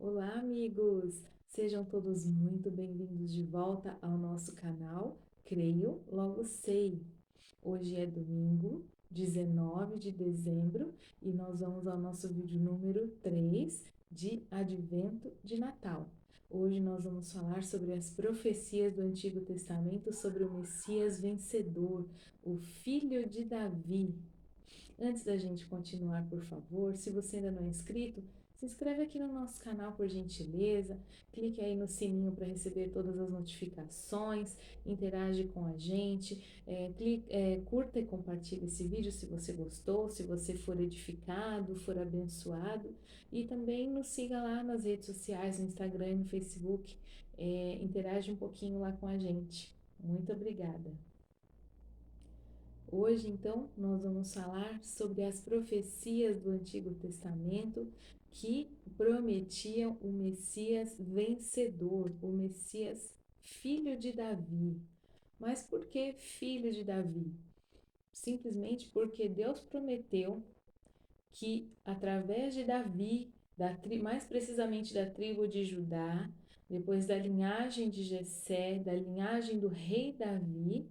Olá, amigos! Sejam todos muito bem-vindos de volta ao nosso canal Creio, Logo Sei. Hoje é domingo, 19 de dezembro, e nós vamos ao nosso vídeo número 3 de Advento de Natal. Hoje nós vamos falar sobre as profecias do Antigo Testamento sobre o Messias vencedor, o filho de Davi. Antes da gente continuar, por favor, se você ainda não é inscrito, se inscreve aqui no nosso canal por gentileza, clique aí no sininho para receber todas as notificações, interage com a gente, curta e compartilhe esse vídeo se você gostou, se você for edificado, for abençoado, e também nos siga lá nas redes sociais, no Instagram e no Facebook, interage um pouquinho lá com a gente. Muito obrigada! Hoje, então, nós vamos falar sobre as profecias do Antigo Testamento que prometiam o Messias vencedor, o Messias filho de Davi. Mas por que filho de Davi? Simplesmente porque Deus prometeu que através de Davi, mais precisamente da tribo de Judá, depois da linhagem de Jessé, da linhagem do rei Davi,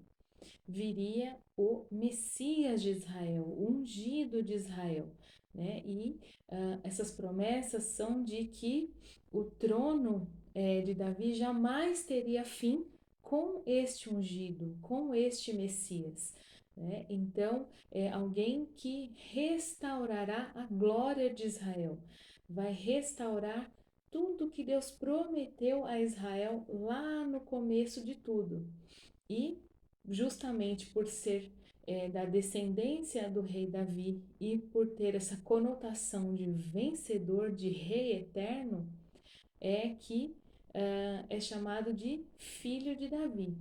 viria o Messias de Israel, o ungido de Israel, né? E essas promessas são de que o trono de Davi jamais teria fim com este ungido, com este Messias. Né? Então, é alguém que restaurará a glória de Israel, vai restaurar tudo que Deus prometeu a Israel lá no começo de tudo. E justamente por ser da descendência do rei Davi e por ter essa conotação de vencedor, de rei eterno, é que é chamado de filho de Davi.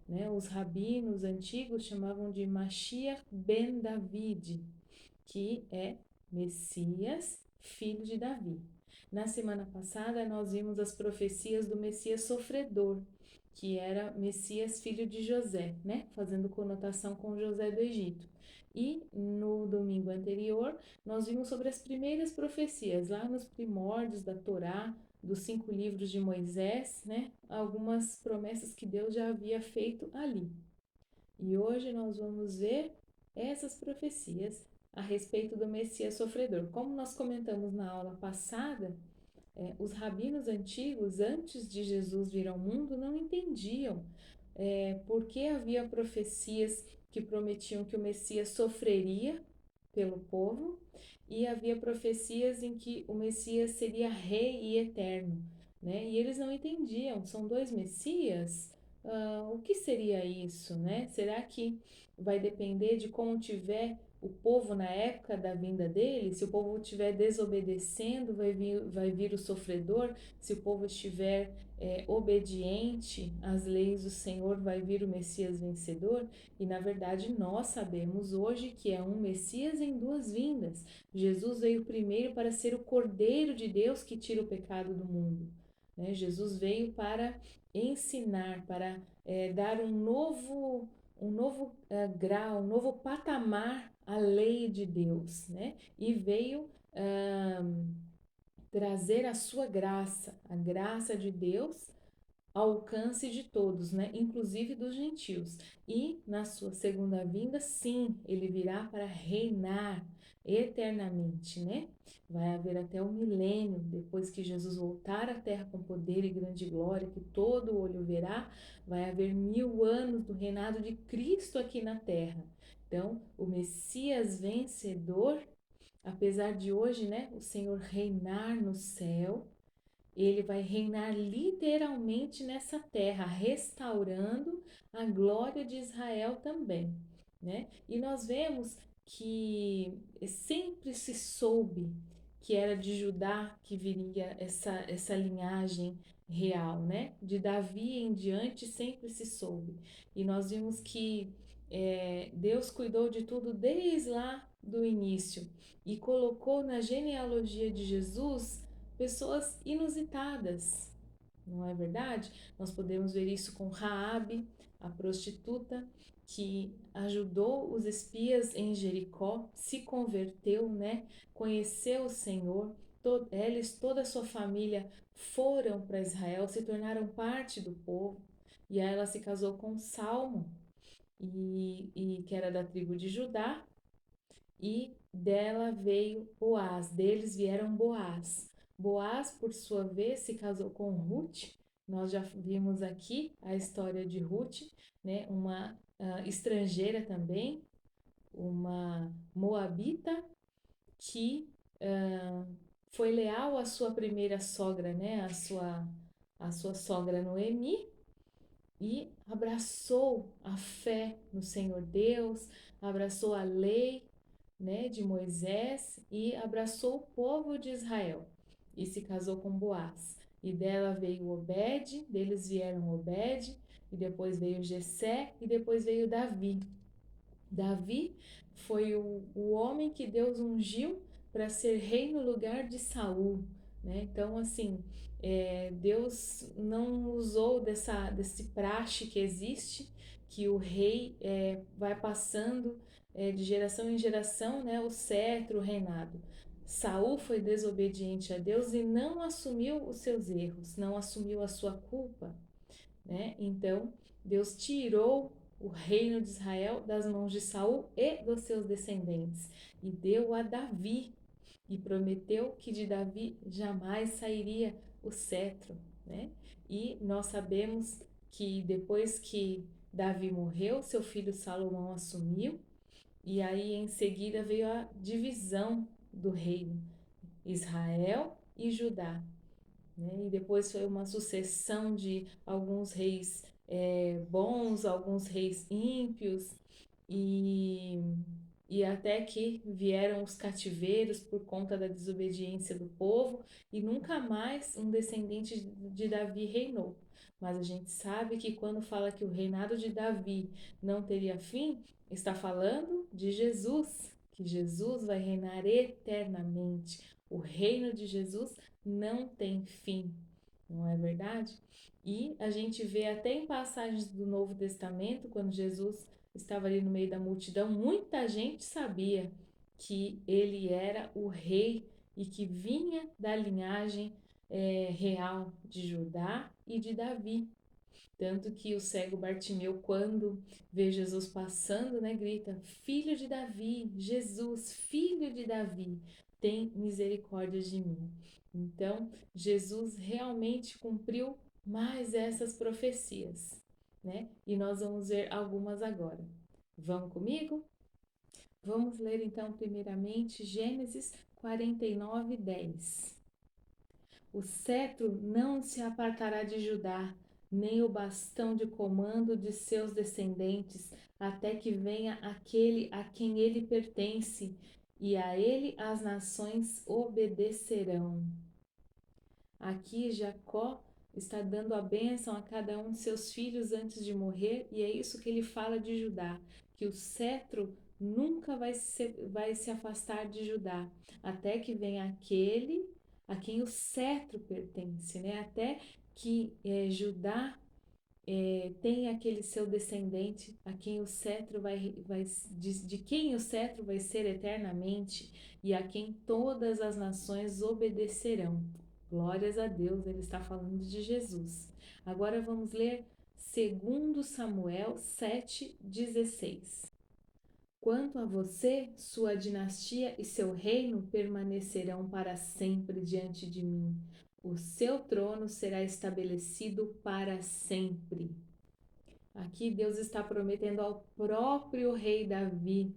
Né? Os rabinos antigos chamavam de Mashiach ben David, que é Messias, filho de Davi. Na semana passada, nós vimos as profecias do Messias sofredor, que era Messias, filho de José, né? Fazendo conotação com José do Egito. E no domingo anterior, nós vimos sobre as primeiras profecias, lá nos primórdios da Torá, dos 5 livros de Moisés, né? Algumas promessas que Deus já havia feito ali. E hoje nós vamos ver essas profecias a respeito do Messias sofredor. Como nós comentamos na aula passada, os rabinos antigos, antes de Jesus vir ao mundo, não entendiam por que havia profecias que prometiam que o Messias sofreria pelo povo e havia profecias em que o Messias seria rei e eterno, né? E eles não entendiam, são dois Messias? O que seria isso, né? Será que vai depender de como tiver o povo na época da vinda dele? Se o povo estiver desobedecendo, vai vir o sofredor. Se o povo estiver obediente às leis do Senhor, vai vir o Messias vencedor. E na verdade nós sabemos hoje que é um Messias em duas vindas. Jesus veio primeiro para ser o Cordeiro de Deus que tira o pecado do mundo. Né? Jesus veio para ensinar, para dar um novo grau, um novo patamar à lei de Deus, né? E veio trazer a sua graça, a graça de Deus ao alcance de todos, né? Inclusive dos gentios. E na sua segunda vinda, sim, ele virá para reinar eternamente, né? Vai haver até o milênio, depois que Jesus voltar à terra com poder e grande glória, que todo olho verá, vai haver 1000 anos do reinado de Cristo aqui na terra. Então, o Messias vencedor, apesar de hoje, né, o Senhor reinar no céu, ele vai reinar literalmente nessa terra, restaurando a glória de Israel também, né? E nós vemos que sempre se soube que era de Judá que viria essa linhagem real, né? De Davi em diante sempre se soube. E nós vimos que Deus cuidou de tudo desde lá do início e colocou na genealogia de Jesus pessoas inusitadas, não é verdade? Nós podemos ver isso com Raabe, a prostituta que ajudou os espias em Jericó, se converteu, né? Conheceu o Senhor toda a sua família foram para Israel, se tornaram parte do povo, e aí ela se casou com Salmo, e que era da tribo de Judá, e dela veio Boaz, deles vieram Boaz. Boaz, por sua vez, se casou com Ruth. Nós já vimos aqui a história de Ruth, né? Uma estrangeira também, uma moabita que foi leal à sua primeira sogra, né? A sua sogra Noemi, e abraçou a fé no Senhor Deus, abraçou a lei, né, de Moisés e abraçou o povo de Israel e se casou com Boaz. E dela veio Obed, deles vieram Obed, e depois veio Jessé, e depois veio Davi. Davi foi o homem que Deus ungiu para ser rei no lugar de Saul, né? Então, assim, Deus não usou desse praxe que existe, que o rei vai passando de geração em geração, né, o cetro, o reinado. Saul foi desobediente a Deus e não assumiu os seus erros, não assumiu a sua culpa, né? Então, Deus tirou o reino de Israel das mãos de Saul e dos seus descendentes e deu a Davi e prometeu que de Davi jamais sairia o cetro, né? E nós sabemos que depois que Davi morreu, seu filho Salomão assumiu, e aí em seguida veio a divisão do reino, Israel e Judá, né? E depois foi uma sucessão de alguns reis bons, alguns reis ímpios, e, e até que vieram os cativeiros por conta da desobediência do povo, e nunca mais um descendente de Davi reinou. Mas a gente sabe que quando fala que o reinado de Davi não teria fim, está falando de Jesus, que Jesus vai reinar eternamente. O reino de Jesus não tem fim, não é verdade? E a gente vê até em passagens do Novo Testamento, quando Jesus estava ali no meio da multidão, muita gente sabia que ele era o rei e que vinha da linhagem real de Judá e de Davi. Tanto que o cego Bartimeu, quando vê Jesus passando, né, grita: Filho de Davi, Jesus, filho de Davi, tem misericórdia de mim. Então, Jesus realmente cumpriu mais essas profecias, né? E nós vamos ver algumas agora. Vamos comigo? Vamos ler então, primeiramente, Gênesis 49, 10. O cetro não se apartará de Judá, nem o bastão de comando de seus descendentes, até que venha aquele a quem ele pertence, e a ele as nações obedecerão. Aqui Jacó está dando a bênção a cada um de seus filhos antes de morrer, e é isso que ele fala de Judá, que o cetro nunca vai se afastar de Judá, até que venha aquele a quem o cetro pertence, né? Até que Judá tenha aquele seu descendente a quem o cetro de quem o cetro vai ser eternamente e a quem todas as nações obedecerão. Glórias a Deus, ele está falando de Jesus. Agora vamos ler 2 Samuel 7,16. Quanto a você, sua dinastia e seu reino permanecerão para sempre diante de mim. O seu trono será estabelecido para sempre. Aqui Deus está prometendo ao próprio rei Davi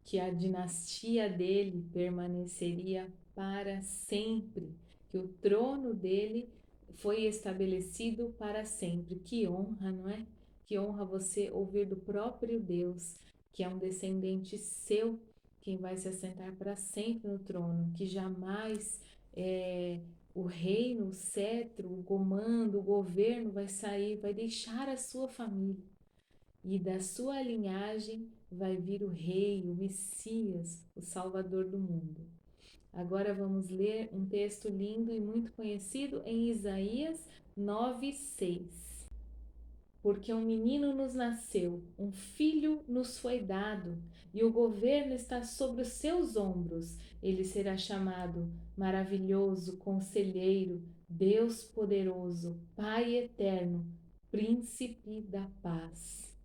que a dinastia dele permaneceria para sempre, que o trono dele foi estabelecido para sempre. Que honra, não é? Que honra você ouvir do próprio Deus, que é um descendente seu, quem vai se assentar para sempre no trono, que jamais o reino, o cetro, o comando, o governo vai sair, vai deixar a sua família. E da sua linhagem vai vir o Rei, o Messias, o Salvador do mundo. Agora vamos ler um texto lindo e muito conhecido em Isaías 9:6. porque um menino nos nasceu, um filho nos foi dado, e o governo está sobre os seus ombros. Ele será chamado Maravilhoso, Conselheiro, Deus Poderoso, Pai Eterno, Príncipe da Paz.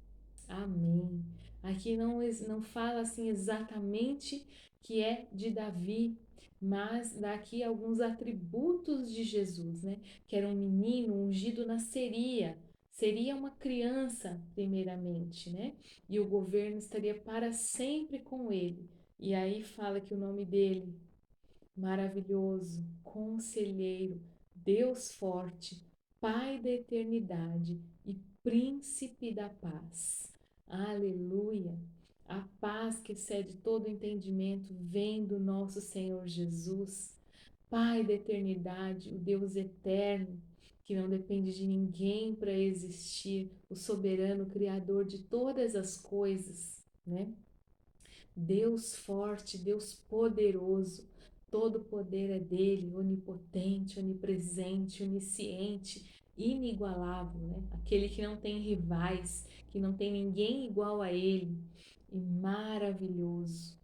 Amém. Aqui não fala assim exatamente que é de Davi, mas daqui alguns atributos de Jesus, né? Que era um menino ungido seria uma criança, primeiramente, né? E o governo estaria para sempre com ele. E aí fala que o nome dele, maravilhoso, conselheiro, Deus forte, Pai da eternidade e príncipe da paz. Aleluia! A paz que excede todo entendimento vem do nosso Senhor Jesus, Pai da eternidade, o Deus eterno, que não depende de ninguém para existir, o soberano criador de todas as coisas, né? Deus forte, Deus poderoso, todo poder é dele, onipotente, onipresente, onisciente, inigualável, né? Aquele que não tem rivais, que não tem ninguém igual a ele, e maravilhoso.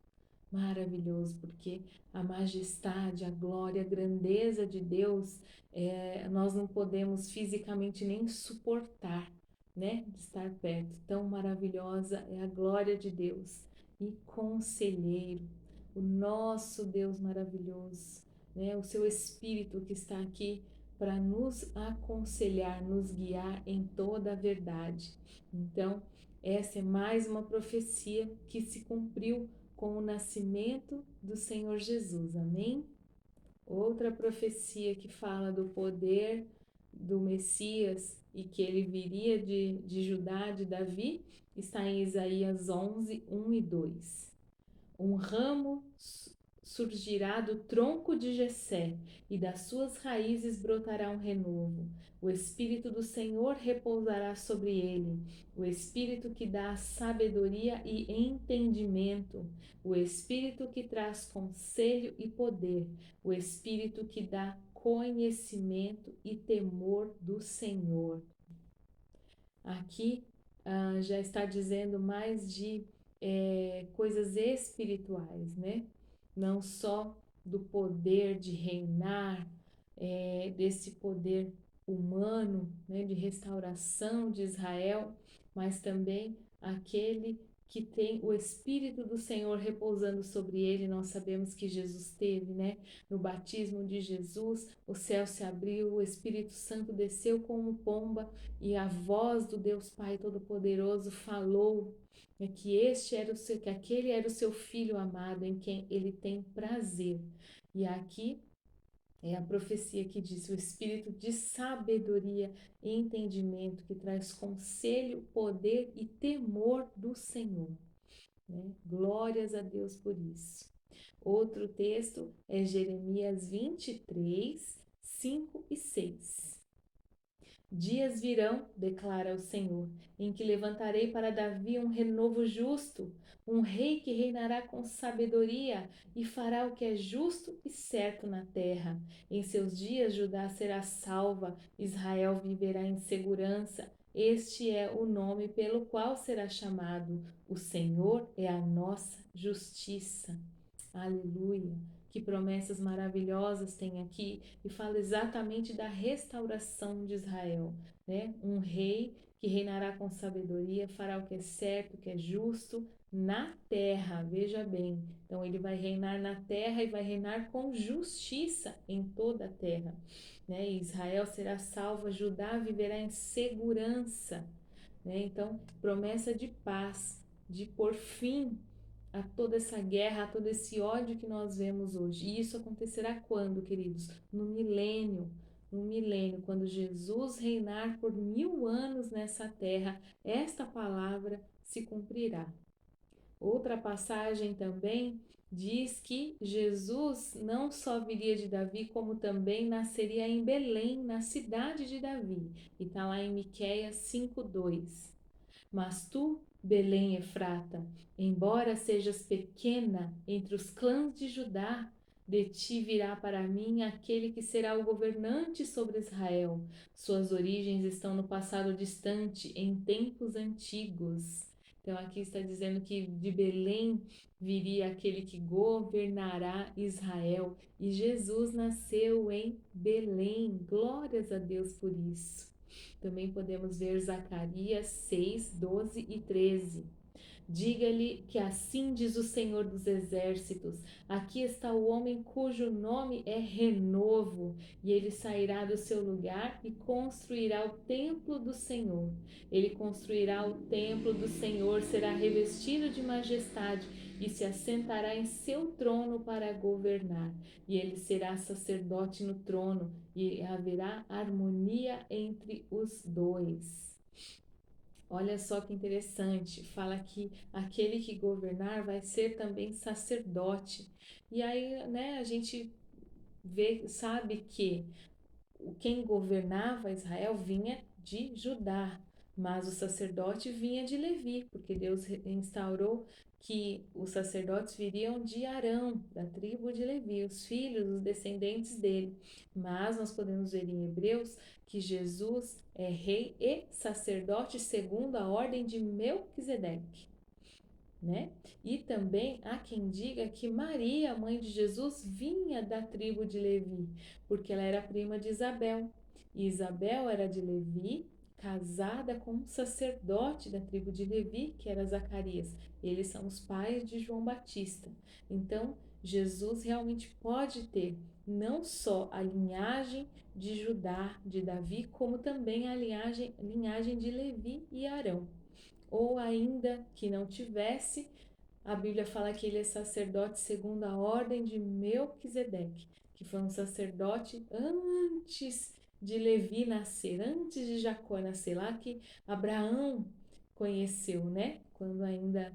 Maravilhoso, porque a majestade, a glória, a grandeza de Deus, nós não podemos fisicamente nem suportar, né, de estar perto. Tão maravilhosa é a glória de Deus. E conselheiro, o nosso Deus maravilhoso, né, o seu Espírito que está aqui para nos aconselhar, nos guiar em toda a verdade. Então, essa é mais uma profecia que se cumpriu com o nascimento do Senhor Jesus. Amém? Outra profecia que fala do poder do Messias e que ele viria de Judá, de Davi, está em Isaías 11, 1 e 2. Um ramo surgirá do tronco de Jessé, e das suas raízes brotará um renovo. O Espírito do Senhor repousará sobre ele, o Espírito que dá sabedoria e entendimento, o Espírito que traz conselho e poder, o Espírito que dá conhecimento e temor do Senhor. Aqui já está dizendo mais de coisas espirituais, né? Não só do poder de reinar, desse poder humano, né, de restauração de Israel, mas também aquele que tem o Espírito do Senhor repousando sobre ele. Nós sabemos que Jesus teve, né? No batismo de Jesus, o céu se abriu, o Espírito Santo desceu como pomba e a voz do Deus Pai Todo-Poderoso falou, né, que aquele era o seu filho amado em quem ele tem prazer. E aqui é a profecia que diz o espírito de sabedoria e entendimento que traz conselho, poder e temor do Senhor, né? Glórias a Deus por isso. Outro texto é Jeremias 23, 5 e 6. Dias virão, declara o Senhor, em que levantarei para Davi um renovo justo, um rei que reinará com sabedoria e fará o que é justo e certo na terra. Em seus dias Judá será salva, Israel viverá em segurança. Este é o nome pelo qual será chamado. O Senhor é a nossa justiça. Aleluia! Que promessas maravilhosas tem aqui e fala exatamente da restauração de Israel, né? Um rei que reinará com sabedoria, fará o que é certo, o que é justo na terra, veja bem. Então ele vai reinar na terra e vai reinar com justiça em toda a terra, né? E Israel será salva, Judá viverá em segurança, né? Então, promessa de paz, de por fim a toda essa guerra, a todo esse ódio que nós vemos hoje. E isso acontecerá quando, queridos? No milênio, quando Jesus reinar por 1000 anos nessa terra, esta palavra se cumprirá. Outra passagem também diz que Jesus não só viria de Davi, como também nasceria em Belém, na cidade de Davi. E está lá em Miqueias 5:2. Mas tu, Belém Efrata, embora sejas pequena entre os clãs de Judá, De ti virá para mim aquele que será o governante sobre Israel. Suas origens estão no passado distante, em tempos antigos. Então aqui está dizendo que de Belém viria aquele que governará Israel. E Jesus nasceu em Belém. Glórias a Deus por isso. Também podemos ver Zacarias 6, 12 e 13. Diga-lhe que assim diz o Senhor dos Exércitos: aqui está o homem cujo nome é Renovo, e ele sairá do seu lugar e construirá o templo do Senhor. Ele construirá o templo do Senhor, será revestido de majestade e se assentará em seu trono para governar. E ele será sacerdote no trono, e haverá harmonia entre os dois. Olha só que interessante, fala que aquele que governar vai ser também sacerdote. E aí, né, a gente sabe que quem governava Israel vinha de Judá, mas o sacerdote vinha de Levi, porque Deus instaurou que os sacerdotes viriam de Arão, da tribo de Levi, os filhos, os descendentes dele. Mas nós podemos ver em Hebreus que Jesus é rei e sacerdote segundo a ordem de Melquisedeque, né? E também há quem diga que Maria, mãe de Jesus, vinha da tribo de Levi, porque ela era prima de Isabel. E Isabel era de Levi, casada com um sacerdote da tribo de Levi, que era Zacarias. Eles são os pais de João Batista. Então, Jesus realmente pode ter não só a linhagem de Judá, de Davi, como também a linhagem de Levi e Arão. Ou ainda que não tivesse, a Bíblia fala que ele é sacerdote segundo a ordem de Melquisedeque, que foi um sacerdote antes de Levi nascer, antes de Jacó nascer, lá que Abraão conheceu, né? Quando ainda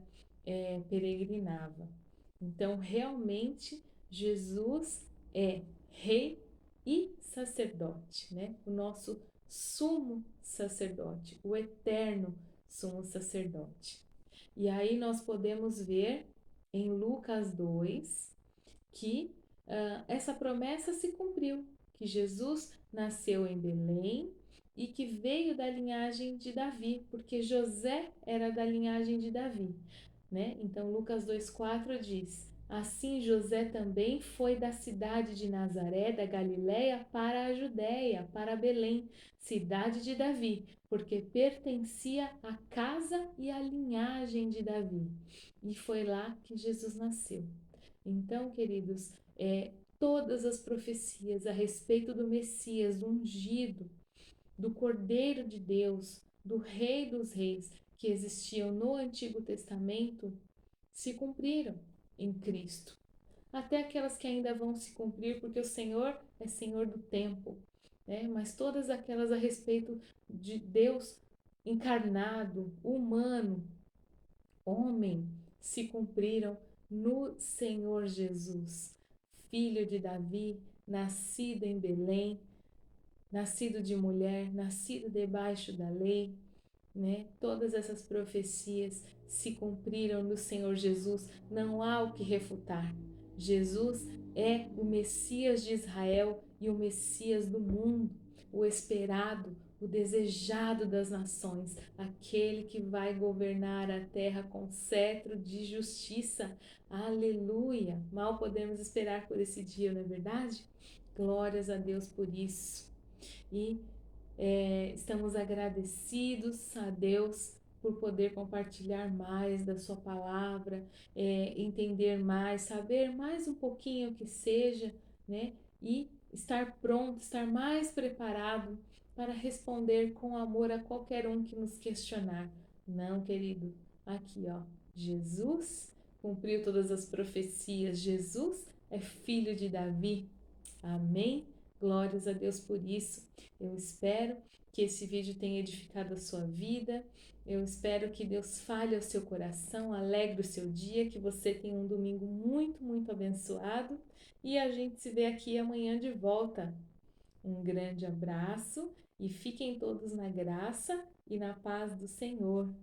peregrinava. Então, realmente, Jesus é rei e sacerdote, né? O nosso sumo sacerdote, o eterno sumo sacerdote. E aí nós podemos ver em Lucas 2 que essa promessa se cumpriu, que Jesus nasceu em Belém e que veio da linhagem de Davi, porque José era da linhagem de Davi, né? Então Lucas 2,4 diz: assim José também foi da cidade de Nazaré, da Galiléia, para a Judéia, para Belém, cidade de Davi, porque pertencia à casa e à linhagem de Davi. E foi lá que Jesus nasceu. Então, queridos, todas as profecias a respeito do Messias, do ungido, do Cordeiro de Deus, do Rei dos Reis, que existiam no Antigo Testamento, se cumpriram em Cristo. Até aquelas que ainda vão se cumprir, porque o Senhor é Senhor do tempo, né? Mas todas aquelas a respeito de Deus encarnado, humano, homem, se cumpriram no Senhor Jesus, filho de Davi, nascido em Belém, nascido de mulher, nascido debaixo da lei, né? Todas essas profecias se cumpriram no Senhor Jesus, não há o que refutar. Jesus é o Messias de Israel e o Messias do mundo, o esperado, o desejado das nações, aquele que vai governar a terra com cetro de justiça. Aleluia! Mal podemos esperar por esse dia, não é verdade? Glórias a Deus por isso. E estamos agradecidos a Deus por poder compartilhar mais da sua palavra, entender mais, saber mais um pouquinho que seja, né? E estar pronto, estar mais preparado para responder com amor a qualquer um que nos questionar. Não, querido, aqui ó, Jesus cumpriu todas as profecias, Jesus é filho de Davi. Amém? Glórias a Deus por isso. Eu espero que esse vídeo tenha edificado a sua vida. Eu espero que Deus fale ao seu coração, alegre o seu dia, que você tenha um domingo muito, muito abençoado. E a gente se vê aqui amanhã de volta. Um grande abraço e fiquem todos na graça e na paz do Senhor.